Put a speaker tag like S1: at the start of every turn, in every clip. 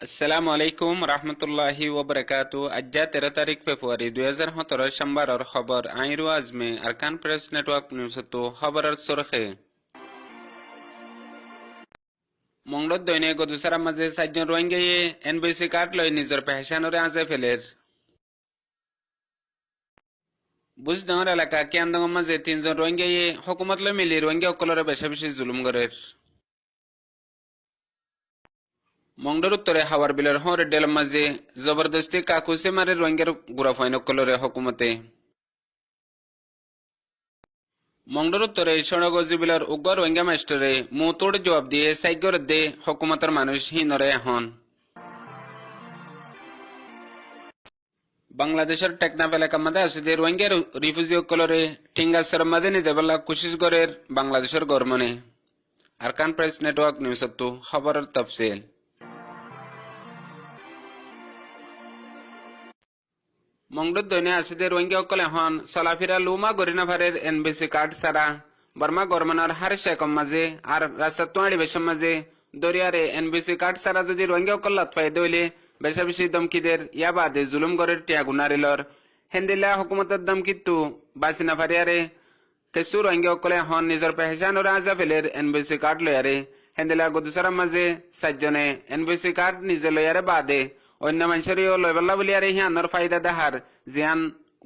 S1: আসসালামু আলাইকুম রহমতুল্লাহি ওবরাকাতু। আজ্জা 13 তারিখ ফেব্রুয়ারি 2017 সোমবারের খবর আইরু আজমে আরকান প্রেস নেটওয়ার্ক নিউজ তো খবরের সরখে মংলত দৈনে গদুসারা মাঝে 4জন রোহিঙ্গায়ে এনবিসি কার্ড লই নিজের পেহচানরে আজে ফেলের বুঝডাঙ্গর এলাকা কিয়ান্দঙ্গ মাঝে 3জন রোহিঙ্গায়ে হকুমত লই মিলি রোহিঙ্গা অকলরে বেশা বেশি জুলুম করের মংডর উত্তরে হাওয়ার বিলের হরে ডেল মাঝে জবরদস্তি কাকুসে মারে রোহিঙ্গার গুড়া ফাইন অকলরে হকুমতে মংডর উত্তরে সড়গজিবিলার উগ্র রোহিঙ্গা মাস্টারে মুতোড় জবাব দিয়ে সাইগর দে হকুমতের মানুষ হিনরে হন বাংলাদেশের টেকনাফ এলাকা মাঝে আছে যে রোহিঙ্গার রিফিউজি অকলরে ঠিঙ্গাসের মাঝে নিতে বেলা কুশিস গড়ের বাংলাদেশের গরমনে আরকান প্রেস নেটওয়ার্ক নিউজ তো খবরের তফসিল মংডুর দৈনে আছে যে রোহিঙ্গা অকলে হন চলাফিরা লুমা গরিনা ভারের এনবিসি কার্ড ছাড়া বর্মা গরমানার হার শেকম মাঝে আর রাস্তা তোয়াড়ি বেশম মাঝে দরিয়ারে এনবিসি কার্ড ছাড়া যদি রোহিঙ্গা অকল লাতফাই দইলে বেশা বেশি দমকিদের ইয়া বাদে জুলুম গরের টিয়া গুনারিলর হেন্দিল্লা হুকুমতের দমকিতু বাসিনা ফারিয়ারে কেসু রোহিঙ্গা অকলে হন নিজের পেহচানোর আজা ফেলের এনবিসি কার্ড লয়ারে হেন্দিল্লা গদুসারা মাঝে 4জনে এনবিসি কার্ড নিজে লয়ারে বাদে অন্য মানুষেরও লইবল্লা বলিয়ারে হিয়ানোর ফায়দা দেহার জিয়ান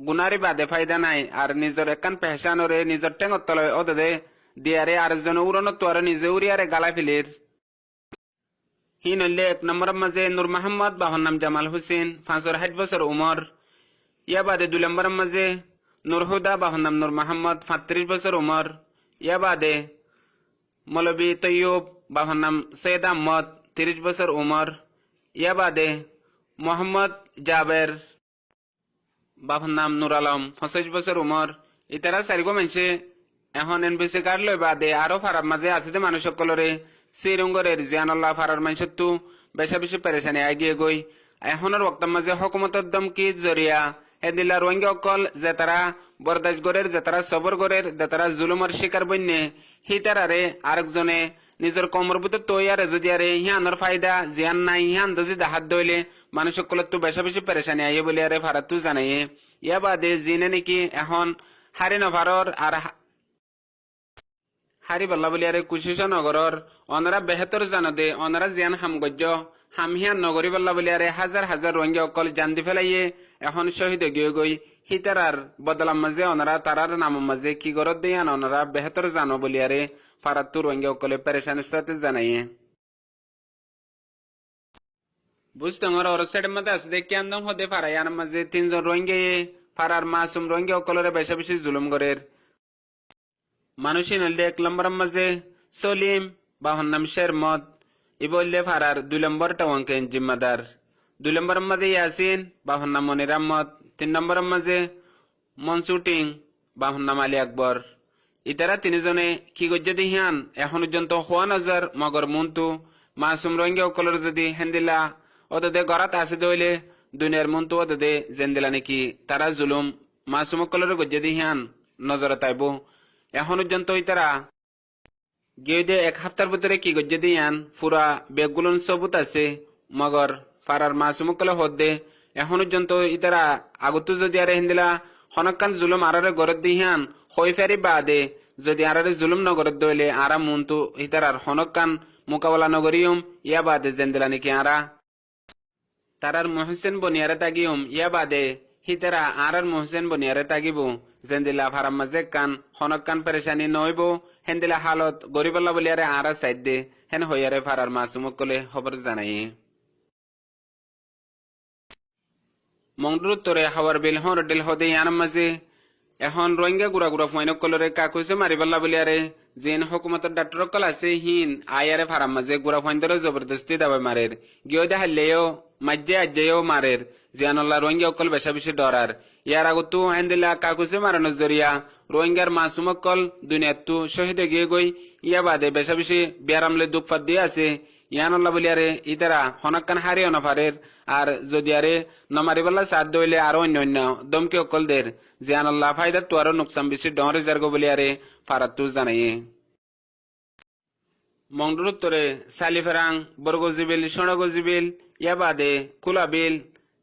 S1: গুনারি বাদে ফায়দা নাই আর নিজের একান পেহচানরে নিজের টেঙর তলয় অদে দিয়ারে আরেকজন উড়ন তোয়ারে নিজে উড়িয়ারে গালা ফিলির হি নইলে 1 নম্বরের মাঝে নূর মোহাম্মদ বাহর নাম জামাল হুসেন 65 বছর উমর ইয়া বাদে 2 নম্বরের মাঝে নূর হুদা বাহর নাম নূর মোহাম্মদ 35 বছর উমর ইয়া বাদে মৌলবী তৈয়ব বাহর নাম সৈয়দ আহমদ 30 বছর উমর ইয়া বাদে মোহাম্মদ জাবের বাবার নাম নুর আলম 25 বছর উমর ইতারা 4গো মানুষে এখন এনবিসি কার্ড লই বাদে আরো ফারার মাঝে আছে যে মানুষ সকলরে শ্রীরঙ্গরের জিয়ানুল্লাহ ফারার মানুষত্তু বেশা বেশি পেরেশানি আগিয়ে গই এখনের বক্তার মাঝে হকুমতের দমকি জরিয়া হেদিল্লা রোহিঙ্গা অকল যে তারা বরদাস গরের যে তারা সবর গরের যে তারা জুলুমের শিকার বন্যে হিতারারে আরেকজনে নিজের কমর ভিতর তৈয়ারে যদি আরে হিয়ানোর ফায়দা জিয়ান নাই হিয়ান যদি দাহাত দইলে মানুষ সকলের তো বেশা বেশি পেরেশানি আইয়ে বলে আরে ফারাত জানাইয়ে ইয়া বাদে জিনে নাকি এখন হারি নভারর আর হারি বল্লা বলি আরে কুশিস নগরর অনরা বেহতর জানো দে অনরা জিয়ান হামগজ্য হামহিয়ান নগরী বল্লা বলি আরে হাজার হাজার রোহিঙ্গা অকল জান দি ফেলাইয়ে এখন শহীদ গিয়ে গই হিতারার বদলাম মাঝে অনরা তারার নাম মাঝে কি গরত দিয়ান অনরা বেহতর জানো বলি আরে ফারাত্তু রোহিঙ্গা অকলে পেরেশানির সাথে জানাইয়ে বুঝতে আমার ওর সাইডের মধ্যে আছে দেখি আন্দম হতে ফারাইয়ার মাঝে 3জন রোহিঙ্গা ফারার মাসুম রোহিঙ্গা অকলরে বেশা বেশি জুলুম গরের মানুষই নইলে 1 নম্বরের মাঝে সলিম বাহর নাম শেরমদ ই বললে ফারার 2 নম্বর টাওয়াঙ্কেন জিম্মাদার 2 নম্বরের মাঝে ইয়াসিন বাহর নাম মনির আহমদ 3 নম্বরের মাঝে মনসুটিং বাহর নাম আলী আকবর ইতারা 3জনে কি গজ্জে দিহান এখন পর্যন্ত হওয়া নজর মগর মুন্তু মাসুম রোহিঙ্গা অকলর যদি হেন্দিলা ওদের গড়াত আছে দইলে দুনিয়ার মন্তু ওদের জেন্দিলা নাকি তারা জুলুম মাসুম অকলর গজ্জে দিহান নজরে তাইব এখন পর্যন্ত ইতারা গিয়ে 1 সপ্তাহের ভিতরে কি গজ্জে দিয়ান পুরা বেগুলন সবুত আছে মগর ফারার মাসুম অকলে হদ্দে এখন পর্যন্ত ইতারা আগত যদি আরে হেন্দিলা হনকান জুলুম আরারে গরত দিহান হই ফেরি বাদে যদি আরারে জুলুম নগরত দইলে আরা মুন্তু ইতারার হনকান মোকাবেলা নগরিয়ম ইয়া বাদে জেন্দিলা নাকি আরা তারার মোহসেন বনিয়ারে তাগিয়ম ইয়া বাদে হিতারা আরার মোহসেন বনিয়ারে তাগিব জেন্দিলা ফারাম মাঝে কান হনক কান পেরেশানি নইব হেন্দিলা হালত গরিবাল্লা বলিয়ারে আরা সাইড দে হেন হইয়ারে ফারার মাসুমক কলে খবর জানাই মংডুর উত্তরে হাওয়ার বিল হর ডিল হদে ইয়ার মাঝে এখন রোহিঙ্গা গুড়া গুড়া ফয়নক কলরে কাকুসে মারিবাল্লা বলিয়ারে জিন হুকুমতের ডাক্তার কল আছে হিন আয়ারে ফারাম মাঝে গুড়া ফয়ন্দরে জবরদস্তি দাবাই মারের গিয়ে দেখালেও মাঝে আজ্জেও মারের জিয়ানুল্লাহ রোহিঙ্গা অকল বেশা বেশি ডরার ইয়ার আগতো হেন্দিল্লা কাকুসে মারানোর জরিয়া রোহিঙ্গার মাসুম অকল দুনিয়াতু শহীদে গিয়ে গই ইয়া বাদে বেশা বেশি বিয়ারামলে দুঃখাত দিয়ে আছে ইয়ানুল্লাহ বলিয়ারে ইতারা হনকান হারিও নফারের আর যদি আরে নমারিবাল্লা সাথ দইলে আরো অন্য অন্য দমকে অকল দের জিয়ানুল্লাহ ফায়দা তো আরো নুকসান বেশি ডরে যারগো বলিয়ারে ফারাত্তু জানাইয়ে মংডুর উত্তরে সালিফেরাং বরগজিবিল সড়গজিবিল ya bade kulabil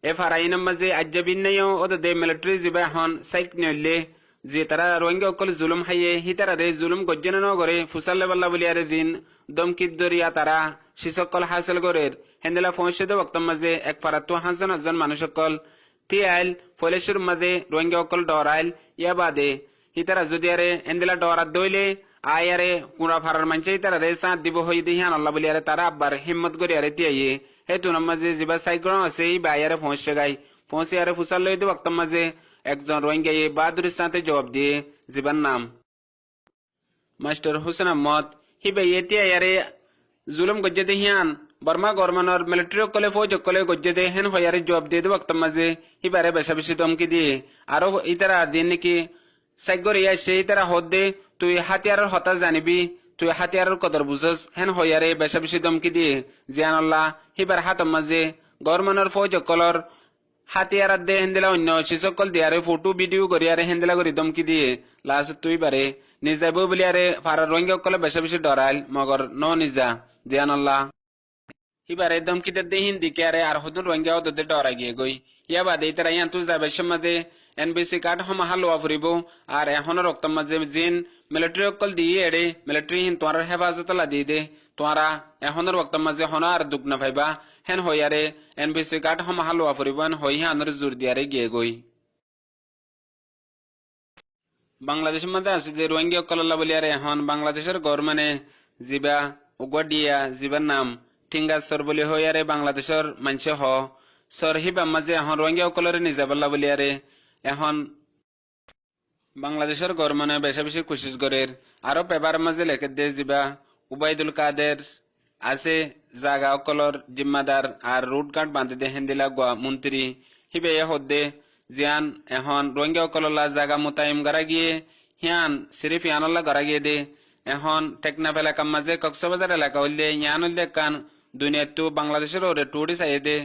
S1: e faraina maze ajabinnayo oda de military ziba hon saik nelle je tara rohingya okol zulum haye hitara re zulum gojjena no gore fusalle balla buliyare din domkit doriya tara shisokol hasil gorer hendela fonshede waqtam maze ek farattu hazan manushokol tial foleshur maze rohingya okol dorail ya bade hitara judiare hendela dorat doile ayare pura farar manche hitara re sa dibo hoyidi han Allah buliyare tara abbar himmat goriare tiye hetu namaze jiba saigron ase bayare fonshde gai fonse yare fusalle de waqtam maze একজন রোহিঙ্গা বাহাদুরের সাথে জবাব দিয়ে জীবন নাম master Hossain Ahmad হিবে এতিয়া ইয়ারে জুলুম গজ্জেদে হিয়ান Varma গরমানর military কলে ফৌজ কলে গজ্জেদে হেন হয়ারে জবাব দিয়ে ওয়াক্ত মাঝে হিবারে বেশা বেশি ধমকি দিয়ে আরো ইতারা দিন নাকি সাইগর ইয়া সে ইতারা হদ দে তুই হাতিয়ারের হতা জানিবি তুই হাতিয়ারের কদর বুঝস হেন হয়ারে বেশা বেশি ধমকি দিয়ে জিয়ানুল্লাহ হিবার হাত মাঝে গরমানর ফৌজ কলর হাতিয়ার দে হেন্দেলা অন্য শিসকল দিয়ারে ফটো ভিডিও করিয়ারে হেন্দেলা করি দমকি দিয়ে লাস্ট তুই বারে নিজাবো বলিয়ারে ফারার রোহিঙ্গা কলে বেশি বেশি ডরাইল মগর ন নিজা জিয়ানুল্লাহ হিবারে দমকিতে দে হিন্দি কেয়ারে আর হদুন রোহিঙ্গা ওদের ডরা গিয়ে গই ইয়া বাদে ইতারা ইয়ান তু যাবে সমাদে এনবিসি কার্ড হমা লওয়া ফুরিব আর এখন রক্ত মাঝে জিন মিলিটারি অকল দিয়ে এড়ে মিলিটারি হিন তোমার হেফাজত লা দিয়ে দে তোমারা এখন রক্ত মাঝে হন আর দুঃখ না পাইবা হেন হইয়ারে এনবিসি কার্ড হমা লওয়া ফুরিবান হই হানোর জোর দিয়ারে গিয়ে গই বাংলাদেশের মধ্যে আছে যে রোহিঙ্গা অকল্লা বলিয়ারে এখন বাংলাদেশের গভর্নমেন্টে জিবা উগডিয়া জিবার নাম ঠিঙ্গাসর বলি হইয়ারে বাংলাদেশের মানুষ হ সর হিবা মাঝে এখন রোহিঙ্গা অকলরে নিজাবাল্লা বলিয়ারে এখন বাংলাদেশের গভর্নমেন্টে বেশি বেশি কোশিশ করের আরো পেপার মাঝে লেখে দে জিবা উবাইদুল কাদের আছে জাগা অকলর জিম্মাদার আর রুট গার্ড বাঁধে দে হেন্দিলা মন্ত্রী হিবে হদ্দে জিয়ান এখন রোহিঙ্গা অকললা জাগা মোতায়েম করা গিয়ে হিয়ান সিরিফ ইয়ানল্লা করা গিয়ে দে এখন টেকনাফ এলাকার মাঝে কক্সবাজার এলাকা হইলে ইয়ান হইলে কান দুনিয়াতো বাংলাদেশের ওরে টুরিস্ট আইয়ে দে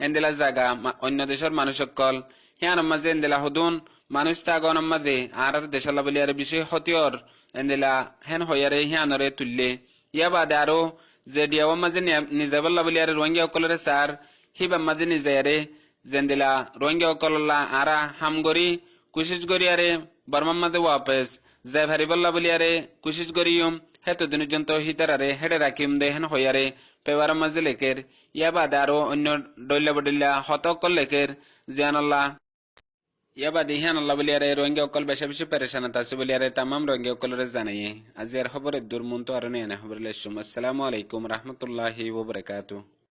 S1: এন্দেলা জাগা অন্য দেশের মানুষ সকল হিয়ান মাঝে এন্দেলা হদুন মানুষ তাগন মাঝে আর দেশালা বলিয়ার বিষয় হতিয়র এন্দেলা হেন হইয়ারে হিয়ানরে তুললে ইয়া বাদে আরো যে দিয়াওয়া মাঝে নিজাবাল্লা বলিয়ারে রোহিঙ্গা অকলরে সার হিবা মাঝে নিজায়ারে জেন্দিলা রোহিঙ্গা অকল্লা আরা হামগরি কুশিশ গরিয়ারে বর্মা মাঝে ওয়াপেস যে ভারিবল্লা বলিয়ারে কুশিশ গরিয়ম হেতু দিন জন্ত হিতারারে হেডে রাখিম দে হেন হইয়ারে পেবার মাঝে লেখের ইয়া বাদে আরো অন্য ডল্লা বডিল্লা হতকল লেখের জিয়ানুল্লাহ ইয়া বাদে হিয়ানুল্লাহ বলিয়ারে রোহিঙ্গা অকল বেশি বেশি পেরেশানাত আছে বলিয়ারে তামাম রোহিঙ্গা অকলরে জানাইয়ে আজি আর খবরের দূর মন্ত আর নেই খবর আসসালামু আলাইকুম রহমতুল্লাহি ওয়া বারাকাতুহু।